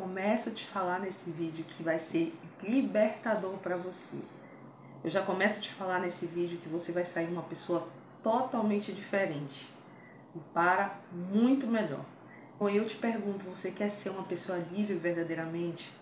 começo a te falar nesse vídeo que vai ser libertador para você. Eu já começo a te falar nesse vídeo que você vai sair uma pessoa totalmente diferente e para muito melhor. Bom, eu te pergunto, você quer ser uma pessoa livre verdadeiramente?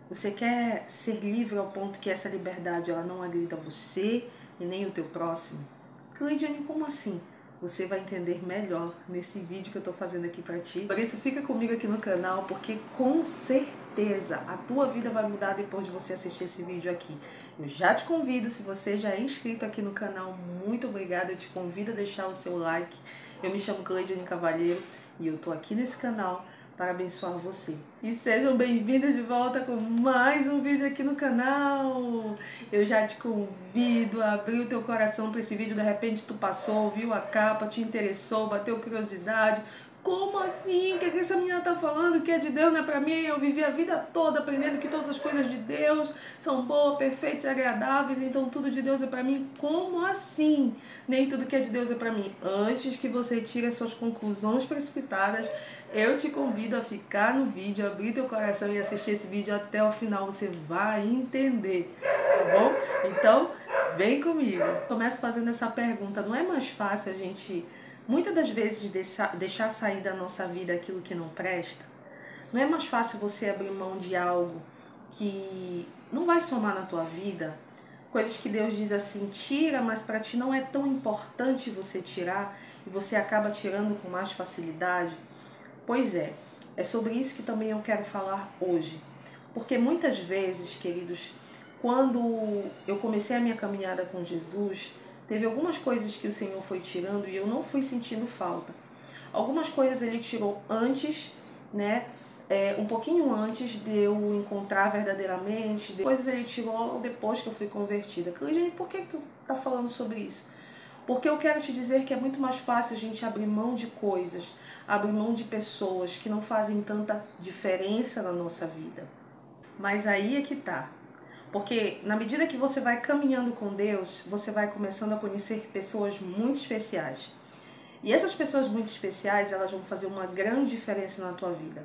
Você quer ser livre ao ponto que essa liberdade ela não agrida você e nem o teu próximo? Cleidiane, como assim? Você vai entender melhor nesse vídeo que eu estou fazendo aqui para ti. Por isso, fica comigo aqui no canal, porque com certeza a tua vida vai mudar depois de você assistir esse vídeo aqui. Eu já te convido, se você já é inscrito aqui no canal, muito obrigada. Eu te convido a deixar o seu like. Eu me chamo Cleidiane Cavalheiro e eu estou aqui nesse canal para abençoar você. E sejam bem-vindos de volta com mais um vídeo aqui no canal. Eu já te convido a abrir o teu coração para esse vídeo. De repente tu passou, viu a capa, te interessou, bateu curiosidade. Como assim? O que essa menina tá falando? Que é de Deus não é pra mim? Eu vivi a vida toda aprendendo que todas as coisas de Deus são boas, perfeitas e agradáveis, então tudo de Deus é pra mim. Como assim? Nem tudo que é de Deus é pra mim. Antes que você tire as suas conclusões precipitadas, eu te convido a ficar no vídeo, abrir teu coração e assistir esse vídeo até o final. Você vai entender, tá bom? Então, vem comigo. Começo fazendo essa pergunta. Não é mais fácil a gente, muitas das vezes, deixar sair da nossa vida aquilo que não presta? Não é mais fácil você abrir mão de algo que não vai somar na tua vida? Coisas que Deus diz assim, tira, mas para ti não é tão importante você tirar e você acaba tirando com mais facilidade? Pois é sobre isso que também eu quero falar hoje. Porque muitas vezes, queridos, quando eu comecei a minha caminhada com Jesus, teve algumas coisas que o Senhor foi tirando e eu não fui sentindo falta. Algumas coisas Ele tirou antes, né? Um pouquinho antes de eu encontrar verdadeiramente. Coisas Ele tirou depois que eu fui convertida. Cleidiane, por que tu tá falando sobre isso? Porque eu quero te dizer que é muito mais fácil a gente abrir mão de coisas, abrir mão de pessoas que não fazem tanta diferença na nossa vida. Mas aí é que tá. Porque na medida que você vai caminhando com Deus, você vai começando a conhecer pessoas muito especiais. E essas pessoas muito especiais, elas vão fazer uma grande diferença na tua vida.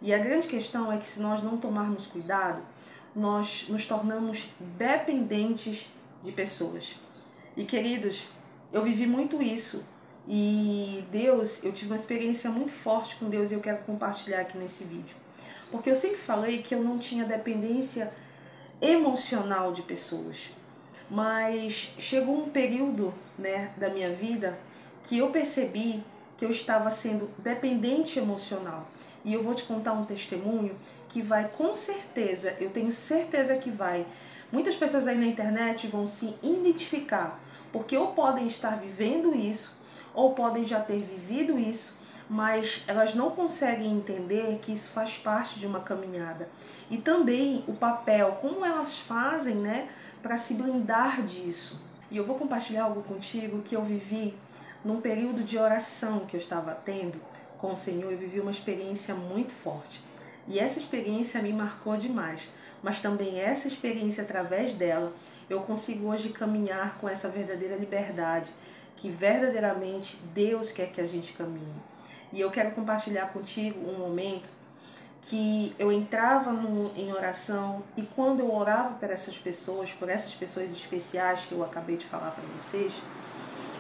E a grande questão é que se nós não tomarmos cuidado, nós nos tornamos dependentes de pessoas. E queridos, eu vivi muito isso. E Deus, eu tive uma experiência muito forte com Deus e eu quero compartilhar aqui nesse vídeo. Porque eu sempre falei que eu não tinha dependência emocional de pessoas. Mas chegou um período, né, da minha vida que eu percebi que eu estava sendo dependente emocional. E eu vou te contar um testemunho que vai, com certeza, eu tenho certeza que vai. Muitas pessoas aí na internet vão se identificar, porque ou podem estar vivendo isso, ou podem já ter vivido isso, mas elas não conseguem entender que isso faz parte de uma caminhada. E também o papel, como elas fazem, né, para se blindar disso. E eu vou compartilhar algo contigo que eu vivi num período de oração que eu estava tendo com o Senhor. Eu vivi uma experiência muito forte. E essa experiência me marcou demais. Mas também essa experiência, através dela, eu consigo hoje caminhar com essa verdadeira liberdade, que verdadeiramente Deus quer que a gente caminhe. E eu quero compartilhar contigo um momento que eu entrava em oração e quando eu orava por essas pessoas especiais que eu acabei de falar para vocês,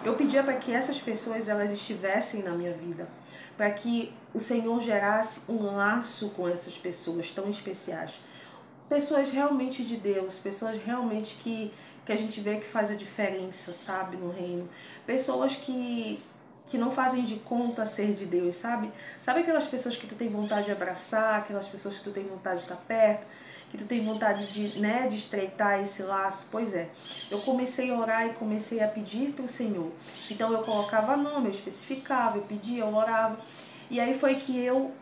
eu pedia para que essas pessoas elas estivessem na minha vida, para que o Senhor gerasse um laço com essas pessoas tão especiais. Pessoas realmente de Deus, pessoas realmente que a gente vê que faz a diferença, sabe, no reino. Pessoas que não fazem de conta ser de Deus, sabe? Sabe aquelas pessoas que tu tem vontade de abraçar, aquelas pessoas que tu tem vontade de estar perto, que tu tem vontade de, né, de estreitar esse laço? Pois é, eu comecei a orar e comecei a pedir para o Senhor. Então eu colocava nome, eu especificava, eu pedia, eu orava. E aí foi que eu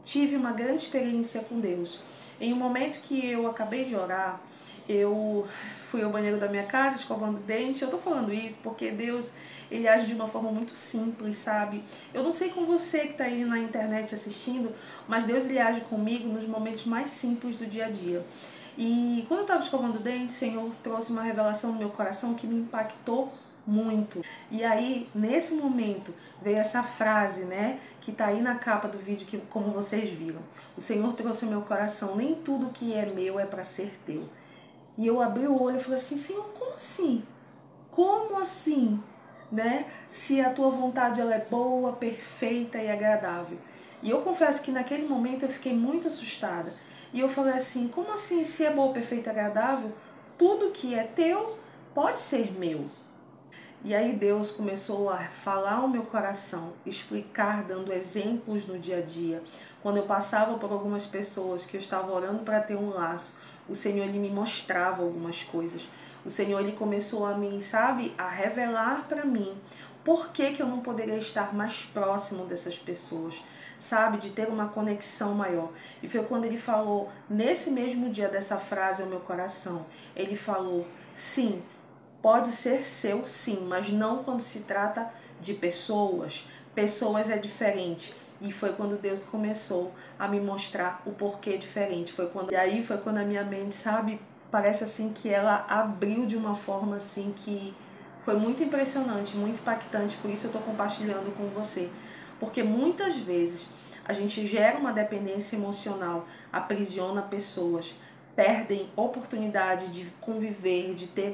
tive uma grande experiência com Deus. Em um momento que eu acabei de orar, eu fui ao banheiro da minha casa escovando dente. Eu tô falando isso porque Deus, Ele age de uma forma muito simples, sabe? Eu não sei com você que tá aí na internet assistindo, mas Deus, Ele age comigo nos momentos mais simples do dia a dia. E quando eu tava escovando dente, o Senhor trouxe uma revelação no meu coração que me impactou muito. E aí, nesse momento, veio essa frase, né, que tá aí na capa do vídeo, que como vocês viram. O Senhor trouxe ao meu coração, nem tudo que é meu é para ser teu. E eu abri o olho e falei assim, Senhor, como assim? Como assim? Né? Se a tua vontade ela é boa, perfeita e agradável. E eu confesso que naquele momento eu fiquei muito assustada. E eu falei assim, como assim se é boa, perfeita e agradável? Tudo que é teu pode ser meu. E aí Deus começou a falar ao meu coração, explicar, dando exemplos no dia a dia. Quando eu passava por algumas pessoas que eu estava orando para ter um laço, o Senhor ele me mostrava algumas coisas. O Senhor ele começou a me, sabe, a revelar para mim por que eu não poderia estar mais próximo dessas pessoas, sabe, de ter uma conexão maior. E foi quando ele falou, nesse mesmo dia dessa frase ao meu coração, ele falou, sim, pode ser seu, sim, mas não quando se trata de pessoas. Pessoas é diferente. E foi quando Deus começou a me mostrar o porquê diferente. E aí foi quando a minha mente, sabe, parece assim que ela abriu de uma forma assim que foi muito impressionante, muito impactante. Por isso eu estou compartilhando com você. Porque muitas vezes a gente gera uma dependência emocional, aprisiona pessoas, perdem oportunidade de conviver, de ter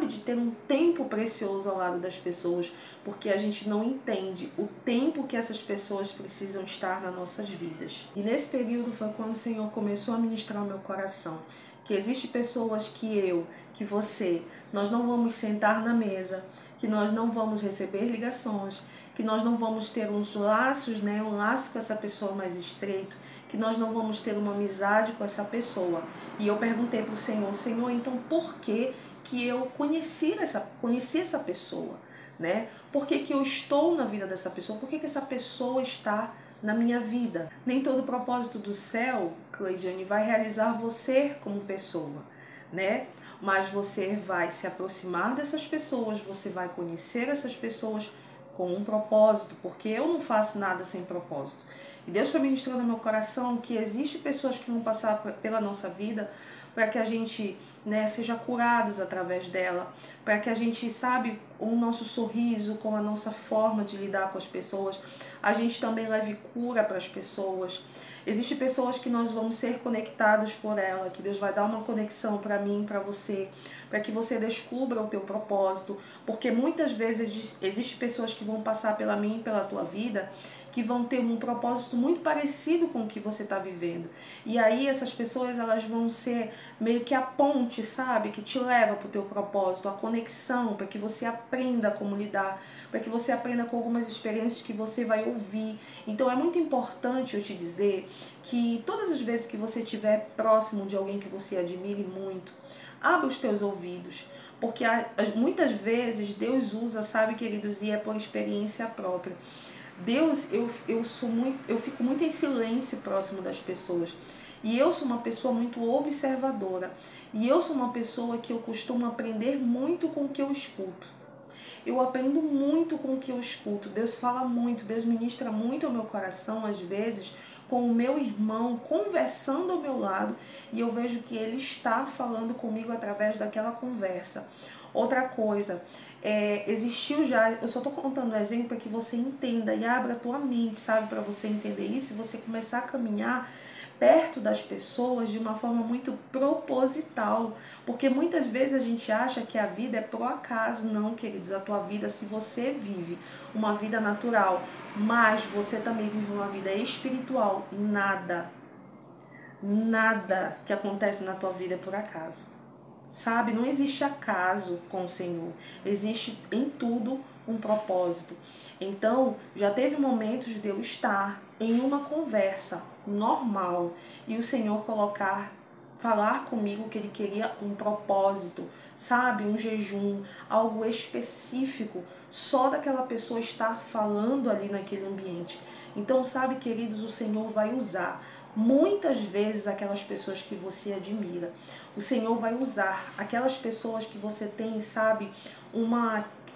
de ter um tempo precioso ao lado das pessoas, porque a gente não entende o tempo que essas pessoas precisam estar nas nossas vidas. E nesse período foi quando o Senhor começou a ministrar o meu coração, que existem pessoas que você, nós não vamos sentar na mesa, que nós não vamos receber ligações, que nós não vamos ter uns laços, né, um laço com essa pessoa mais estreito, que nós não vamos ter uma amizade com essa pessoa. E eu perguntei para o Senhor, Senhor, então por que eu conheci essa pessoa? Né? Por que eu estou na vida dessa pessoa? Por que essa pessoa está na minha vida? Nem todo propósito do céu, Cleidiane, vai realizar você como pessoa, né? Mas você vai se aproximar dessas pessoas, você vai conhecer essas pessoas com um propósito, porque eu não faço nada sem propósito. E Deus foi ministrando no meu coração que existem pessoas que vão passar pela nossa vida para que a gente, né, seja curados através dela, para que a gente, sabe, o nosso sorriso, com a nossa forma de lidar com as pessoas, a gente também leve cura para as pessoas. Existem pessoas que nós vamos ser conectados por ela, que Deus vai dar uma conexão para mim, para você, para que você descubra o teu propósito, porque muitas vezes existem pessoas que vão passar pela minha e pela tua vida, que vão ter um propósito muito parecido com o que você está vivendo. E aí essas pessoas, elas vão ser meio que a ponte, sabe, que te leva para o teu propósito, a conexão, para que você aprenda como lidar, para que você aprenda com algumas experiências que você vai ouvir. Então é muito importante eu te dizer que todas as vezes que você estiver próximo de alguém que você admire muito, abra os teus ouvidos, porque muitas vezes Deus usa, sabe, queridos, e é por experiência própria. Deus, eu fico muito em silêncio próximo das pessoas. E eu sou uma pessoa muito observadora. E eu sou uma pessoa que eu costumo aprender muito com o que eu escuto. Eu aprendo muito com o que eu escuto. Deus fala muito, Deus ministra muito ao meu coração, às vezes, com o meu irmão conversando ao meu lado, e eu vejo que ele está falando comigo através daquela conversa. Outra coisa, existiu já, eu só estou contando um exemplo para que você entenda e abra a tua mente, sabe, para você entender isso e você começar a caminhar perto das pessoas de uma forma muito proposital, porque muitas vezes a gente acha que a vida é por acaso. Não, queridos, a tua vida, se você vive uma vida natural, mas você também vive uma vida espiritual, nada que acontece na tua vida é por acaso. Sabe, não existe acaso com o Senhor, existe em tudo um propósito. Então, já teve momentos de eu estar em uma conversa normal e o Senhor falar comigo que Ele queria um propósito, sabe, um jejum, algo específico, só daquela pessoa estar falando ali naquele ambiente. Então, sabe, queridos, o Senhor vai usar muitas vezes aquelas pessoas que você admira. O Senhor vai usar aquelas pessoas que você tem, sabe,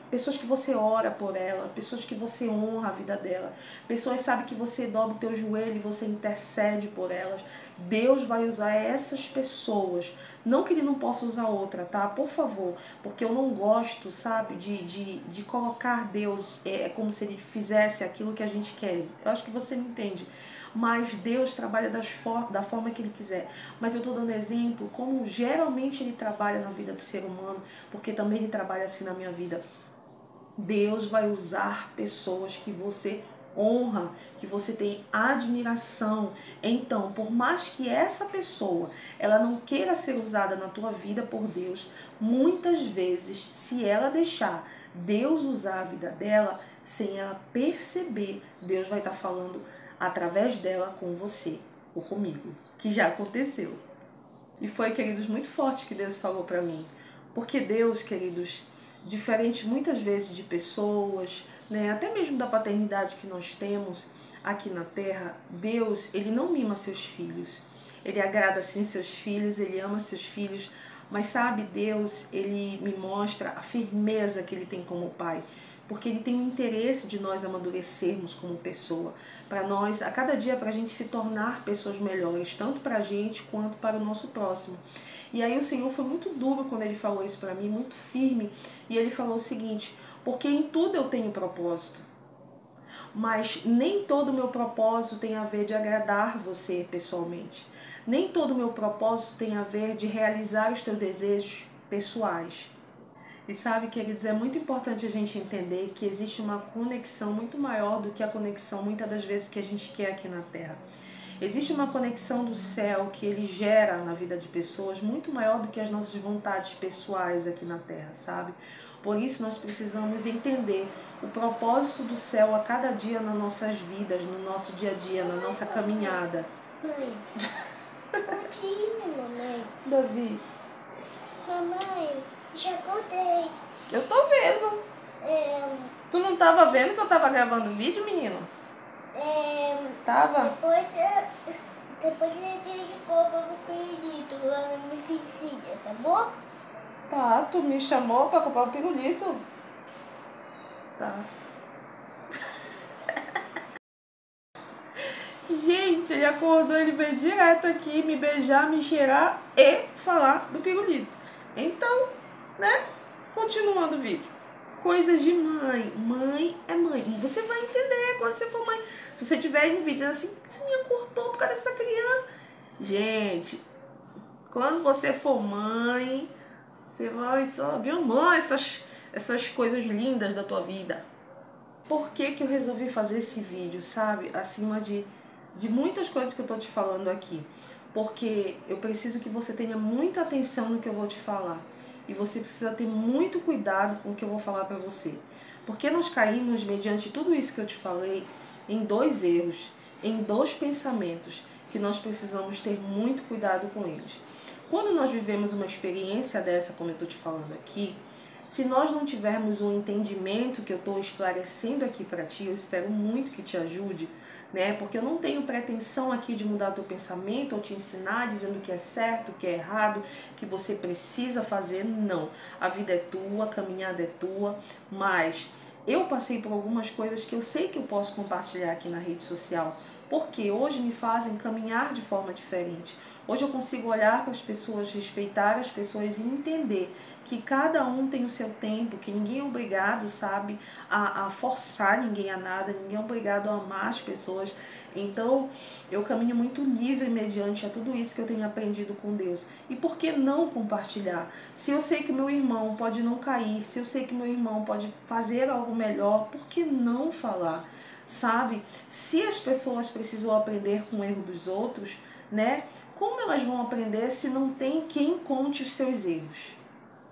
pessoas que você ora por ela, pessoas que você honra a vida dela, pessoas, sabe, que você dobra o teu joelho e você intercede por elas. Deus vai usar essas pessoas. Não que ele não possa usar outra, tá? Por favor, porque eu não gosto, sabe, de colocar Deus como se ele fizesse aquilo que a gente quer. Eu acho que você me entende. Mas Deus trabalha da forma que ele quiser. Mas eu estou dando exemplo como geralmente ele trabalha na vida do ser humano, porque também ele trabalha assim na minha vida. Deus vai usar pessoas que você honra, que você tem admiração. Então, por mais que essa pessoa ela não queira ser usada na tua vida por Deus, muitas vezes, se ela deixar Deus usar a vida dela, sem ela perceber, Deus vai estar falando através dela com você ou comigo, que já aconteceu. E foi, queridos, muito forte que Deus falou para mim. Porque Deus, queridos, diferente muitas vezes de pessoas, né, até mesmo da paternidade que nós temos aqui na Terra, Deus, ele não mima seus filhos. Ele agrada sim seus filhos, ele ama seus filhos, mas sabe, Deus, ele me mostra a firmeza que ele tem como pai, porque ele tem o interesse de nós amadurecermos como pessoa, para nós, a cada dia, para a gente se tornar pessoas melhores, tanto para a gente quanto para o nosso próximo. E aí o Senhor foi muito duro quando ele falou isso para mim, muito firme, e ele falou o seguinte: porque em tudo eu tenho propósito, mas nem todo o meu propósito tem a ver de agradar você pessoalmente. Nem todo o meu propósito tem a ver de realizar os teus desejos pessoais. E sabe, queridos, é muito importante a gente entender que existe uma conexão muito maior do que a conexão, muitas das vezes, que a gente quer aqui na Terra. Existe uma conexão do céu que ele gera na vida de pessoas muito maior do que as nossas vontades pessoais aqui na Terra, sabe? Por isso nós precisamos entender o propósito do céu a cada dia nas nossas vidas, no nosso dia a dia, na nossa caminhada. Mãe, onde mamãe? Davi, Mamãe, já acordei. eu tô vendo. Tu não tava vendo que eu tava gravando vídeo, menino? Tava? Depois a gente compra o pirulito lá na minha vizinha, tá bom? Tá, tu me chamou pra comprar o pirulito? Tá. Gente, ele acordou, ele veio direto aqui me beijar, me cheirar e falar do pirulito. Então, né? Continuando o vídeo. Coisas de mãe. Mãe é mãe. Você vai entender quando você for mãe. Se você tiver aí no vídeo dizendo assim, você me acordou por causa dessa criança. Gente, quando você for mãe, você vai saber amar essas coisas lindas da tua vida. Por que que eu resolvi fazer esse vídeo, sabe? Acima de muitas coisas que eu tô te falando aqui. Porque eu preciso que você tenha muita atenção no que eu vou te falar. E você precisa ter muito cuidado com o que eu vou falar pra você. Porque nós caímos, mediante tudo isso que eu te falei, em 2 erros, em 2 pensamentos, que nós precisamos ter muito cuidado com eles. Quando nós vivemos uma experiência dessa, como eu tô te falando aqui, se nós não tivermos um entendimento que eu estou esclarecendo aqui para ti, eu espero muito que te ajude, né? Porque eu não tenho pretensão aqui de mudar teu pensamento ou te ensinar dizendo que é certo, que é errado, que você precisa fazer, não. A vida é tua, a caminhada é tua, mas eu passei por algumas coisas que eu sei que eu posso compartilhar aqui na rede social, porque hoje me fazem caminhar de forma diferente. Hoje eu consigo olhar para as pessoas, respeitar as pessoas e entender que cada um tem o seu tempo, que ninguém é obrigado, sabe, a forçar ninguém a nada, ninguém é obrigado a amar as pessoas. Então, eu caminho muito livre mediante a tudo isso que eu tenho aprendido com Deus. E por que não compartilhar? Se eu sei que meu irmão pode não cair, se eu sei que meu irmão pode fazer algo melhor, por que não falar? Sabe? Se as pessoas precisam aprender com o erro dos outros, né? Como elas vão aprender se não tem quem conte os seus erros?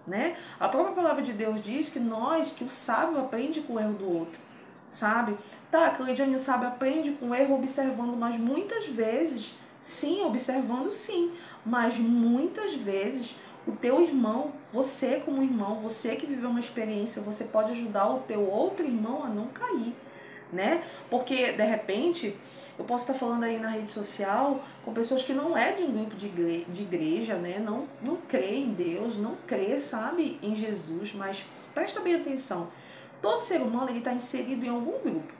Né? A própria palavra de Deus diz que o sábio aprende com o erro do outro, sabe? Tá, Cleidiane, o sábio aprende com o erro observando, mas muitas vezes, sim, observando sim, mas muitas vezes o teu irmão, você como irmão, você que viveu uma experiência, você pode ajudar o teu outro irmão a não cair, né? Porque, de repente, eu posso estar falando aí na rede social com pessoas que não é de um grupo de igreja, né? Não crê em Deus, não crê, sabe, em Jesus, mas presta bem atenção. Todo ser humano ele está inserido em algum grupo.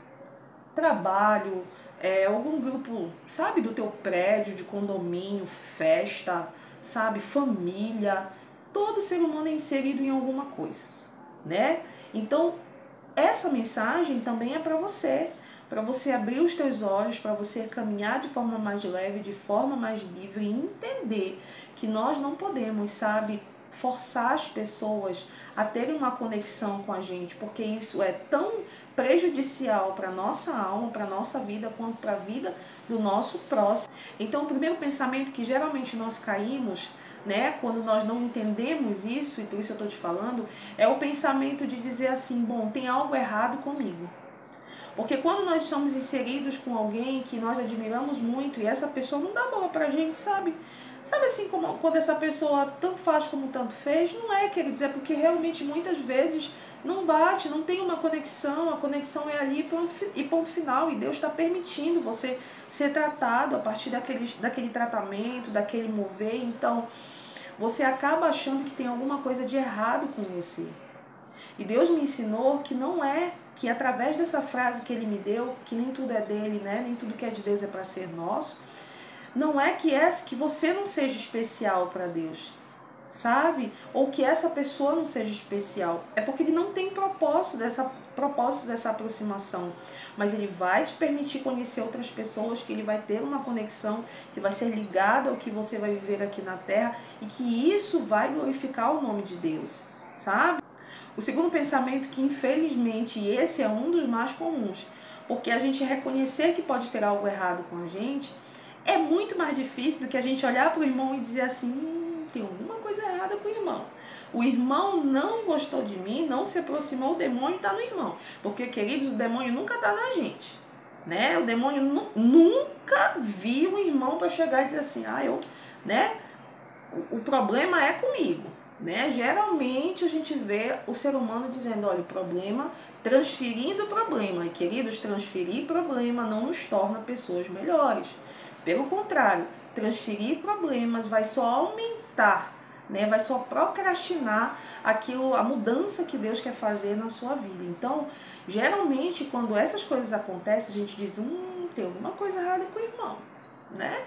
Trabalho, algum grupo, sabe, do teu prédio, de condomínio, festa, sabe, família. Todo ser humano é inserido em alguma coisa, né? Então, essa mensagem também é para você abrir os teus olhos, para você caminhar de forma mais leve, de forma mais livre e entender que nós não podemos, sabe, forçar as pessoas a terem uma conexão com a gente, porque isso é tão prejudicial para a nossa alma, para a nossa vida, quanto para a vida do nosso próximo. Então, o primeiro pensamento que geralmente nós caímos, né, quando nós não entendemos isso, e por isso eu estou te falando, é o pensamento de dizer assim, bom, tem algo errado comigo. Porque quando nós estamos inseridos com alguém que nós admiramos muito e essa pessoa não dá bola pra gente, sabe? Sabe assim, como quando essa pessoa tanto faz como tanto fez? Não é, quer dizer, porque realmente muitas vezes não bate, não tem uma conexão, a conexão é ali e ponto final. E Deus está permitindo você ser tratado a partir daquele tratamento, daquele mover. Então, você acaba achando que tem alguma coisa de errado com você. E Deus me ensinou que não é, que através dessa frase que Ele me deu, que nem tudo é dele, né? Nem tudo que é de Deus é para ser nosso, não é que você não seja especial para Deus, sabe? Ou que essa pessoa não seja especial. É porque Ele não tem propósito dessa aproximação. Mas Ele vai te permitir conhecer outras pessoas, que Ele vai ter uma conexão, que vai ser ligado ao que você vai viver aqui na Terra e que isso vai glorificar o nome de Deus, sabe? O segundo pensamento, que infelizmente esse é um dos mais comuns, porque a gente reconhecer que pode ter algo errado com a gente, é muito mais difícil do que a gente olhar para o irmão e dizer assim, tem alguma coisa errada com o irmão. O irmão não gostou de mim, não se aproximou, o demônio está no irmão. Porque, queridos, o demônio nunca está na gente, né? O demônio nunca viu o irmão para chegar e dizer assim, né? O problema é comigo. Né? Geralmente a gente vê o ser humano dizendo, olha, o problema, transferindo o problema. E, queridos, transferir problema não nos torna pessoas melhores. Pelo contrário, transferir problemas vai só aumentar, né? Vai só procrastinar a mudança que Deus quer fazer na sua vida. Então, geralmente, quando essas coisas acontecem, a gente diz, tem alguma coisa errada com o irmão, né?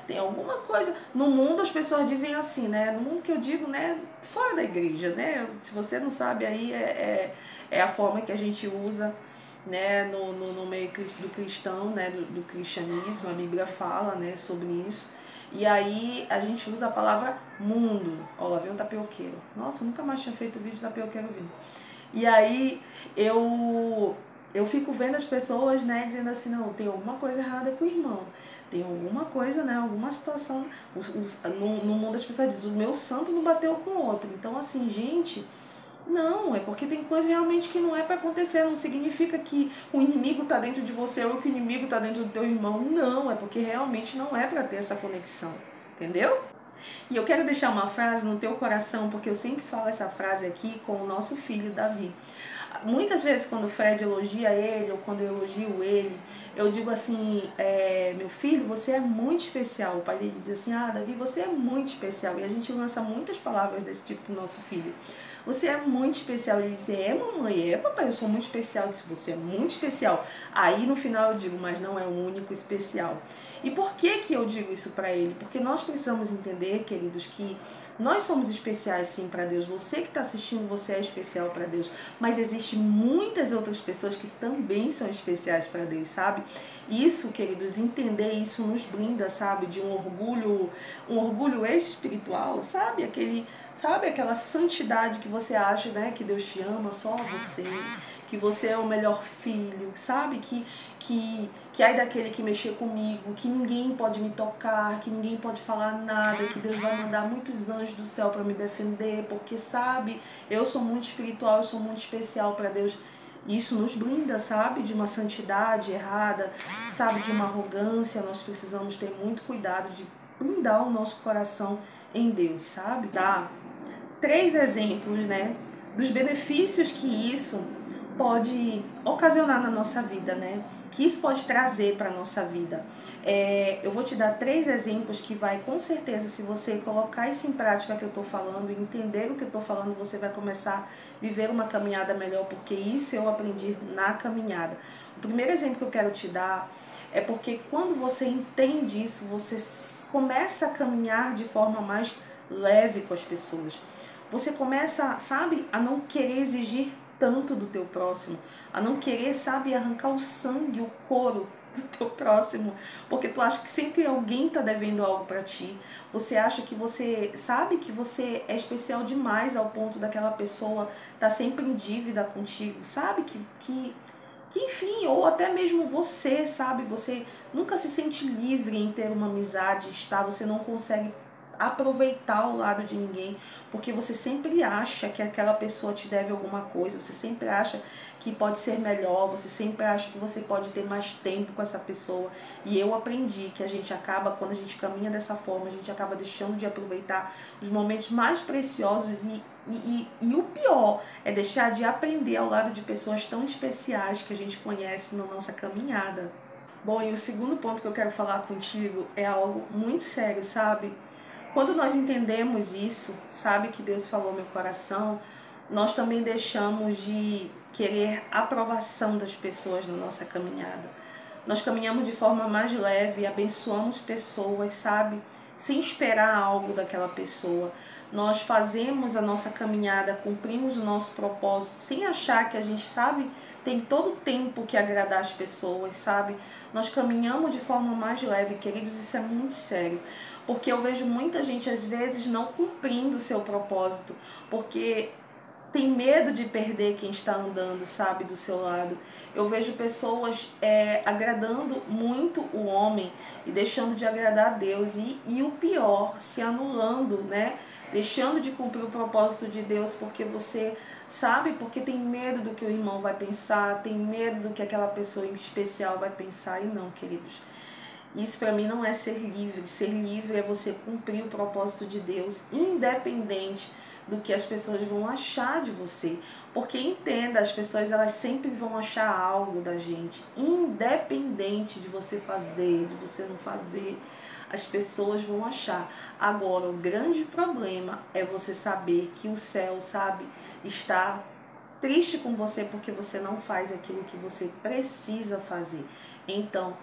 Tem alguma coisa. No mundo as pessoas dizem assim, né? No mundo que eu digo, né? Fora da igreja, né? Se você não sabe, aí é a forma que a gente usa, né? No meio do cristão, né? Do cristianismo, a Bíblia fala, né? Sobre isso. E aí a gente usa a palavra mundo. Ó, lá vem um tapioqueiro. Nossa, nunca mais tinha feito vídeo de tapioqueiro vindo. E aí eu fico vendo as pessoas, né, dizendo assim, não, tem alguma coisa errada com o irmão. Tem alguma coisa, né, alguma situação. No mundo as pessoas dizem, o meu santo não bateu com o outro. Então, assim, gente, não, é porque tem coisa realmente que não é para acontecer. Não significa que o inimigo está dentro de você ou que o inimigo está dentro do teu irmão. Não, é porque realmente não é para ter essa conexão. Entendeu? E eu quero deixar uma frase no teu coração, porque eu sempre falo essa frase aqui com o nosso filho Davi. Muitas vezes quando o Fred elogia ele, ou quando eu elogio ele, eu digo assim, meu filho, você é muito especial. O pai dele diz assim, Davi, você é muito especial. E a gente lança muitas palavras desse tipo pro nosso filho. Você é muito especial. Ele diz, mamãe, papai, eu sou muito especial. Eu disse, você é muito especial. Aí no final eu digo, mas não é o único especial. E por que eu digo isso para ele? Porque nós precisamos entender, queridos, que nós somos especiais sim para Deus. Você que está assistindo, você é especial para Deus. Mas existem muitas outras pessoas que também são especiais para Deus, sabe? Isso, queridos, entender isso nos blinda, sabe? De um orgulho espiritual, sabe? Aquela santidade que você acha, né? Que Deus te ama, só você. Que você é o melhor filho, sabe? Que ai daquele que mexer comigo, que ninguém pode me tocar, que ninguém pode falar nada, que Deus vai mandar muitos anjos do céu para me defender, porque, sabe, eu sou muito espiritual, eu sou muito especial para Deus. Isso nos blinda, sabe, de uma santidade errada, sabe, de uma arrogância. Nós precisamos ter muito cuidado de blindar o nosso coração em Deus, sabe? Dá 3 exemplos, né, dos benefícios que isso pode ocasionar na nossa vida, né? Que isso pode trazer para a nossa vida. Eu vou te dar 3 exemplos que vai, com certeza, se você colocar isso em prática que eu estou falando, e entender o que eu estou falando, você vai começar a viver uma caminhada melhor, porque isso eu aprendi na caminhada. O primeiro exemplo que eu quero te dar é porque quando você entende isso, você começa a caminhar de forma mais leve com as pessoas. Você começa, sabe, a não querer exigir tanto do teu próximo, a não querer, sabe, arrancar o sangue, o couro do teu próximo, porque tu acha que sempre alguém tá devendo algo para ti. Você acha que você sabe que você é especial demais ao ponto daquela pessoa tá sempre em dívida contigo, sabe que enfim, ou até mesmo você, sabe, você nunca se sente livre em ter uma amizade, você não consegue aproveitar o lado de ninguém, porque você sempre acha que aquela pessoa te deve alguma coisa, você sempre acha que pode ser melhor, você sempre acha que você pode ter mais tempo com essa pessoa. E eu aprendi que a gente acaba, quando a gente caminha dessa forma, a gente acaba deixando de aproveitar os momentos mais preciosos e o pior é deixar de aprender ao lado de pessoas tão especiais que a gente conhece na nossa caminhada. Bom, e o segundo ponto que eu quero falar contigo é algo muito sério, sabe? Quando nós entendemos isso, sabe, que Deus falou no meu coração, nós também deixamos de querer a aprovação das pessoas na nossa caminhada. Nós caminhamos de forma mais leve, abençoamos pessoas, sabe, sem esperar algo daquela pessoa. Nós fazemos a nossa caminhada, cumprimos o nosso propósito, sem achar que a gente, sabe, tem todo o tempo que agradar as pessoas, sabe? Nós caminhamos de forma mais leve, queridos, isso é muito sério. Porque eu vejo muita gente, às vezes, não cumprindo o seu propósito, porque tem medo de perder quem está andando, sabe, do seu lado. Eu vejo pessoas agradando muito o homem e deixando de agradar a Deus. E o pior, se anulando, né? Deixando de cumprir o propósito de Deus porque você sabe, porque tem medo do que o irmão vai pensar, tem medo do que aquela pessoa em especial vai pensar. E não, queridos. Isso para mim não é ser livre. Ser livre é você cumprir o propósito de Deus, independente do que as pessoas vão achar de você. Porque entenda, as pessoas elas sempre vão achar algo da gente, independente de você fazer, de você não fazer. As pessoas vão achar. Agora, o grande problema é você saber que o céu, sabe, está triste com você porque você não faz aquilo que você precisa fazer. Então,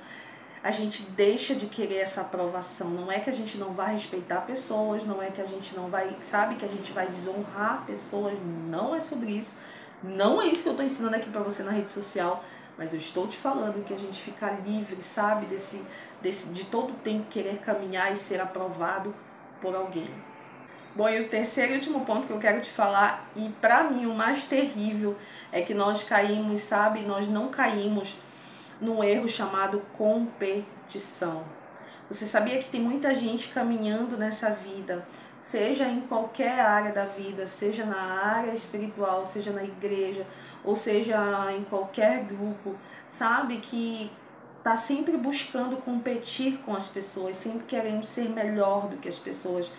a gente deixa de querer essa aprovação. Não é que a gente não vai respeitar pessoas, não é que a gente não vai, sabe, que a gente vai desonrar pessoas, não é sobre isso. Não é isso que eu estou ensinando aqui para você na rede social, mas eu estou te falando que a gente fica livre, sabe, de todo o tempo querer caminhar e ser aprovado por alguém. Bom, e o terceiro e último ponto que eu quero te falar, e para mim o mais terrível, é que nós caímos, sabe, nós não caímos num erro chamado competição. Você sabia que tem muita gente caminhando nessa vida, seja em qualquer área da vida, seja na área espiritual, seja na igreja, ou seja em qualquer grupo, sabe, que tá sempre buscando competir com as pessoas, sempre querendo ser melhor do que as pessoas,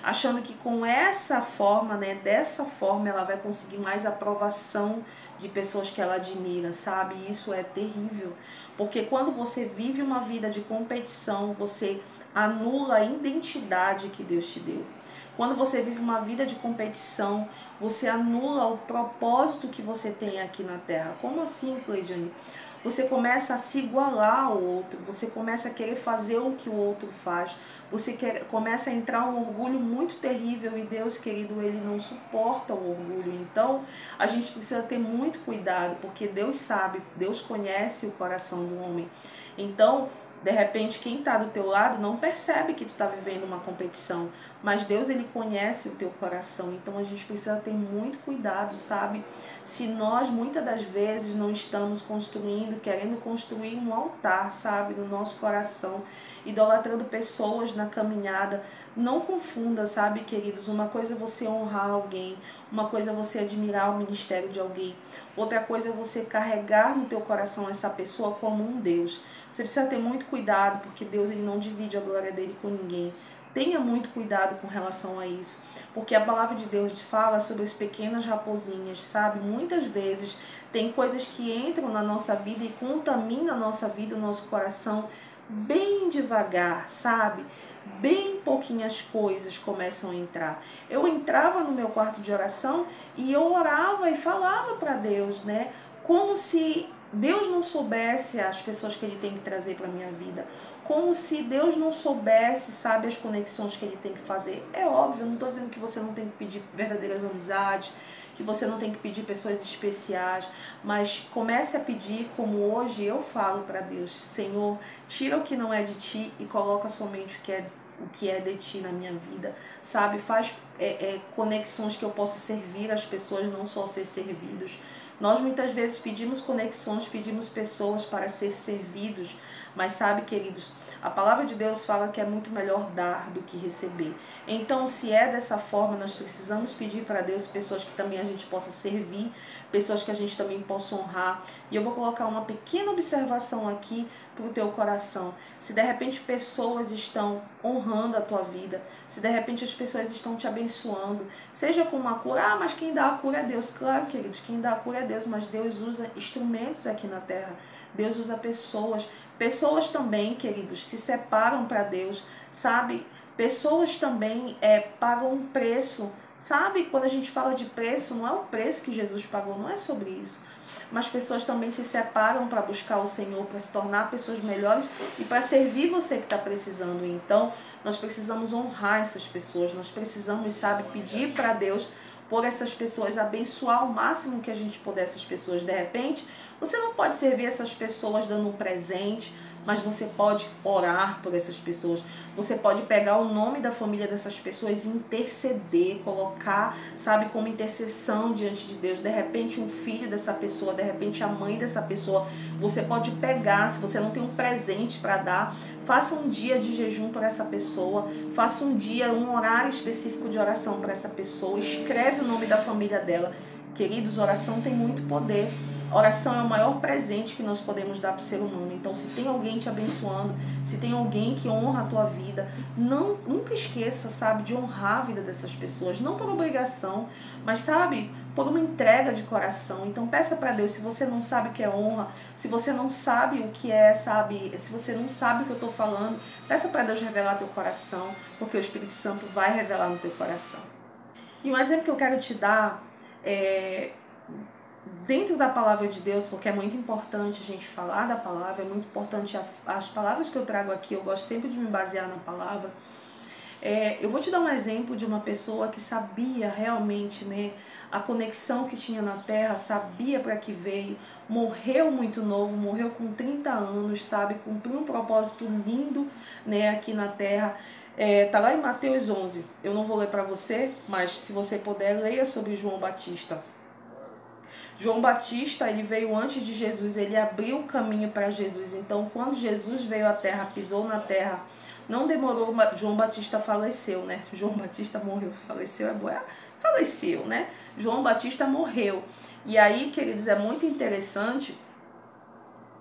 achando que com essa forma, né, dessa forma ela vai conseguir mais aprovação de pessoas que ela admira, sabe? E isso é terrível, porque quando você vive uma vida de competição, você anula a identidade que Deus te deu. Quando você vive uma vida de competição, você anula o propósito que você tem aqui na Terra. Como assim, Cleidiane? Você começa a se igualar ao outro, você começa a querer fazer o que o outro faz, começa a entrar um orgulho muito terrível e Deus, querido, Ele não suporta o orgulho. Então, a gente precisa ter muito cuidado, porque Deus sabe, Deus conhece o coração do homem. Então, de repente, quem está do teu lado não percebe que tu está vivendo uma competição, mas Deus, Ele conhece o teu coração. Então a gente precisa ter muito cuidado, sabe? Se nós muitas das vezes não estamos querendo construir um altar, sabe, no nosso coração, idolatrando pessoas na caminhada, não confunda, sabe, queridos? Uma coisa é você honrar alguém, uma coisa é você admirar o ministério de alguém, outra coisa é você carregar no teu coração essa pessoa como um Deus. Você precisa ter muito cuidado, porque Deus ele não divide a glória dele com ninguém. Tenha muito cuidado com relação a isso, porque a palavra de Deus fala sobre as pequenas raposinhas, sabe? Muitas vezes tem coisas que entram na nossa vida e contaminam a nossa vida, o nosso coração, bem devagar, sabe? Bem pouquinhas coisas começam a entrar. Eu entrava no meu quarto de oração e eu orava e falava para Deus, né? Como se Deus não soubesse as pessoas que Ele tem que trazer para a minha vida. Como se Deus não soubesse, sabe, as conexões que Ele tem que fazer. É óbvio, eu não estou dizendo que você não tem que pedir verdadeiras amizades, que você não tem que pedir pessoas especiais, mas comece a pedir como hoje eu falo para Deus: Senhor, tira o que não é de Ti e coloca somente o que é de Ti na minha vida, sabe? Faz conexões que eu possa servir as pessoas, não só ser servidos. Nós muitas vezes pedimos conexões, pedimos pessoas para ser servidos, mas sabe, queridos, a palavra de Deus fala que é muito melhor dar do que receber. Então, se é dessa forma, nós precisamos pedir para Deus pessoas que também a gente possa servir, pessoas que a gente também possa honrar. E eu vou colocar uma pequena observação aqui para o teu coração. Se de repente pessoas estão honrando a tua vida, se de repente as pessoas estão te abençoando, seja com uma cura, mas quem dá a cura é Deus. Claro, queridos, quem dá a cura é Deus, mas Deus usa instrumentos aqui na terra, Deus usa pessoas. Pessoas também, queridos, se separam para Deus, sabe? Pessoas também pagam um preço, sabe? Quando a gente fala de preço, não é o preço que Jesus pagou, não é sobre isso. Mas pessoas também se separam para buscar o Senhor, para se tornar pessoas melhores e para servir você que está precisando. Então, nós precisamos honrar essas pessoas, nós precisamos, sabe, pedir para Deus por essas pessoas, abençoar o máximo que a gente puder essas pessoas. De repente, você não pode servir essas pessoas dando um presente, mas você pode orar por essas pessoas. Você pode pegar o nome da família dessas pessoas e interceder, colocar, sabe, como intercessão diante de Deus. De repente, um filho dessa pessoa, de repente, a mãe dessa pessoa. Você pode pegar, se você não tem um presente para dar, faça um dia de jejum para essa pessoa, faça um dia, um horário específico de oração para essa pessoa, escreve o nome da família dela. Queridos, oração tem muito poder. Oração é o maior presente que nós podemos dar para o ser humano. Então, se tem alguém te abençoando, se tem alguém que honra a tua vida, nunca esqueça, sabe, de honrar a vida dessas pessoas. Não por obrigação, mas, sabe, por uma entrega de coração. Então, peça para Deus, se você não sabe o que é honra, se você não sabe o que é, sabe, se você não sabe o que eu estou falando, peça para Deus revelar teu coração, porque o Espírito Santo vai revelar no teu coração. E um exemplo que eu quero te dar dentro da palavra de Deus, porque é muito importante a gente falar da palavra, é muito importante as palavras que eu trago aqui, eu gosto sempre de me basear na palavra. Eu vou te dar um exemplo de uma pessoa que sabia realmente, né, a conexão que tinha na terra, sabia para que veio, morreu muito novo, morreu com 30 anos, sabe, cumpriu um propósito lindo, né, aqui na terra. Tá lá em Mateus 11, eu não vou ler para você, mas se você puder, leia sobre João Batista. João Batista, ele veio antes de Jesus, ele abriu o caminho para Jesus. Então, quando Jesus veio à terra, pisou na terra, não demorou, João Batista faleceu, né? João Batista morreu, faleceu, faleceu, né? João Batista morreu. E aí, queridos, é muito interessante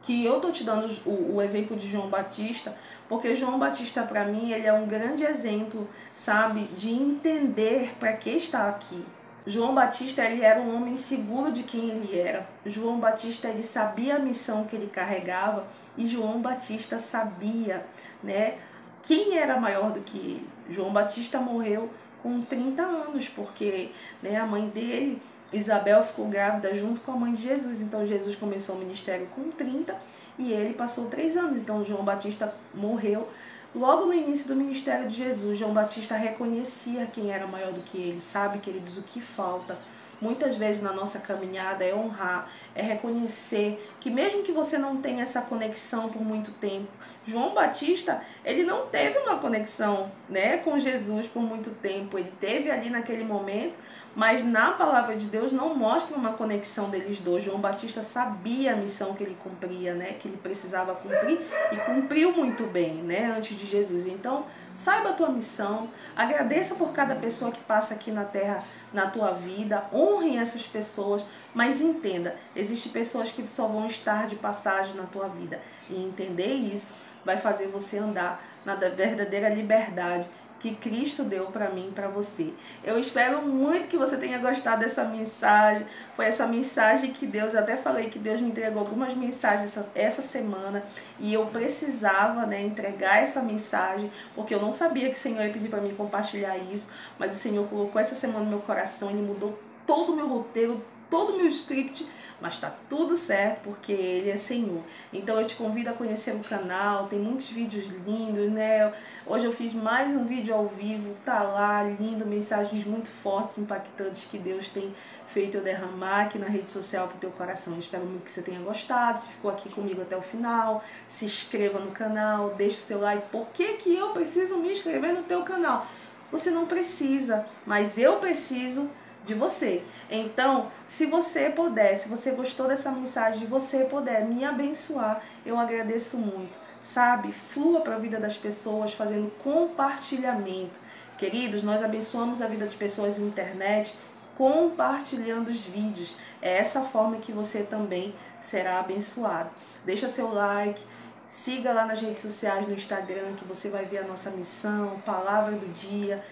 que eu tô te dando o exemplo de João Batista, porque João Batista, para mim, ele é um grande exemplo, sabe, de entender para que está aqui. João Batista, ele era um homem seguro de quem ele era. João Batista, ele sabia a missão que ele carregava e João Batista sabia, né, quem era maior do que ele. João Batista morreu com 30 anos, porque, né, a mãe dele, Isabel, ficou grávida junto com a mãe de Jesus. Então, Jesus começou o ministério com 30 e ele passou 3 anos. Então, João Batista morreu. Logo no início do ministério de Jesus, João Batista reconhecia quem era maior do que ele, sabe, queridos, o que falta. Muitas vezes na nossa caminhada é honrar, é reconhecer que mesmo que você não tenha essa conexão por muito tempo, João Batista, ele não teve uma conexão, né, com Jesus por muito tempo, ele teve ali naquele momento, mas na palavra de Deus não mostra uma conexão deles dois. João Batista sabia a missão que ele cumpria, né, que ele precisava cumprir e cumpriu muito bem, né, antes de Jesus. Então, saiba a tua missão, agradeça por cada pessoa que passa aqui na terra, na tua vida, honrem essas pessoas, mas entenda, existem pessoas que só vão estar de passagem na tua vida. E entender isso vai fazer você andar na verdadeira liberdade que Cristo deu para mim e para você. Eu espero muito que você tenha gostado dessa mensagem. Foi essa mensagem que Deus, eu até falei que Deus me entregou algumas mensagens essa semana e eu precisava, né, entregar essa mensagem, porque eu não sabia que o Senhor ia pedir para mim compartilhar isso, mas o Senhor colocou essa semana no meu coração, Ele mudou todo o meu roteiro, todo o meu script, mas tá tudo certo porque Ele é Senhor. Então eu te convido a conhecer o canal, tem muitos vídeos lindos, né? Hoje eu fiz mais um vídeo ao vivo, tá lá, lindo, mensagens muito fortes, impactantes que Deus tem feito eu derramar aqui na rede social pro teu coração. Eu espero muito que você tenha gostado, se ficou aqui comigo até o final, se inscreva no canal, deixa o seu like. Por que eu preciso me inscrever no teu canal? Você não precisa, mas eu preciso de você. Então, se você puder, se você gostou dessa mensagem, você puder me abençoar, eu agradeço muito, sabe? Flua para a vida das pessoas fazendo compartilhamento. Queridos, nós abençoamos a vida de pessoas na internet compartilhando os vídeos. É essa forma que você também será abençoado. Deixa seu like, siga lá nas redes sociais, no Instagram, que você vai ver a nossa missão, palavra do dia,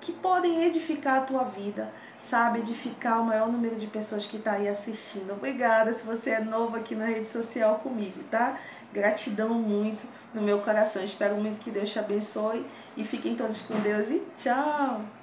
que podem edificar a tua vida, sabe? Edificar o maior número de pessoas que está aí assistindo. Obrigada se você é novo aqui na rede social comigo, tá? Gratidão muito no meu coração. Espero muito que Deus te abençoe e fiquem todos com Deus e tchau!